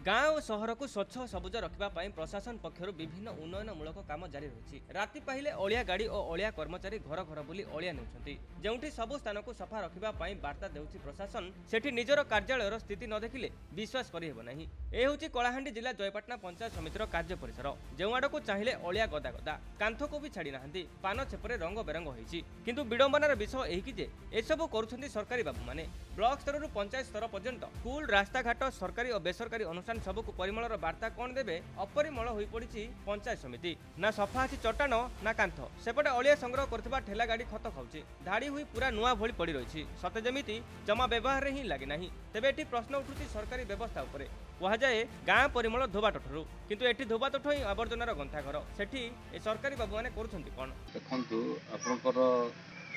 गाँ और सहर को स्वच्छ और सबुज रखापी प्रशासन पक्षर विभिन्न उन्नयनमूलक काम जारी रही। राति पाइले अलिया गाड़ी और अलिया कर्मचारी घर घर बुली अलिया नेउछंती। जेउठी सबु स्थान को सफा रखापी बार्ता देउछि प्रशासन, सेठी निजर कार्यालयर स्थिति न देखिले विश्वास करिहेब नाही। ए होछि कलाहांडी जिला जयपाटना पंचायत समितिर कार्य परिसर। जेउ आडकू चाहिए अलिया गदा गदा, कांथ को भी छाड़ी नाहांती, पान छेपरे रंग बेरंग होइछि। किंतु विडंबनार विषय एही जे एसबु करुछंती सरकारी बाबू माने। ब्लॉक स्तर पंचायत स्तर पर्यंत स्कूल, रास्ताघाट, सरकारी और बेसरकारी अनुष्ठान सबको परिमलर वार्ता कौन देवे अपरिमल हो पड़ी पंचायत समिति। ना सफा अच्छी चट्टाण ना कांथ। सेपटे अलिया संग्रह करथिबा ठेला गाड़ी खत खाउछि। धाड़ी हुई पूरा नुआ भଳି पड़ी रही। सते जमिति जमा व्यवहार ही लगे नाही। तेबे एठी प्रश्न उठुछि सरकारी व्यवस्था उपरे। कहुए गाँ परिमल धोबा टठरू, किंतु एठी धोबा टठ ही आवर्जनार गंथाघर। सेठी ए सरकारी बाबू माने करूछंती कोन? देखंतु आपनकर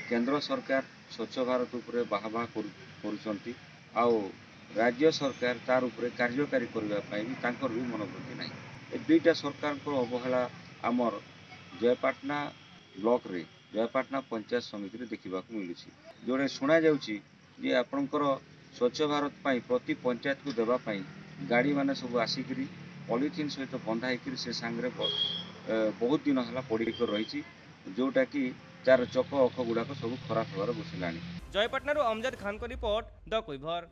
केंद्र सरकार स्वच्छ भारत उपरे बाहा करुछंती आउ राज्य सरकार तार उपरे कार्यकारी करने भी मनोवृत्ति ना। दुईटा सरकार अवहेला आमर जयपाटना ब्लॉक रे जयपाटना पंचायत समिति देखा मिलूँ। जोड़े शुणा जाऊँगी आपणकर स्वच्छ भारत पाई प्रति पंचायत को देवाई गाड़ी माने सब आसिक पॉलिथिन सहित बंधा होकर से सांगे बहुत दिन है पड़ी रही, जोटा कि तार चक अख गुड़ाक सब खराब होबार बसिलानी। जयपाटना अमजद खान को रिपोर्ट द कुइभर।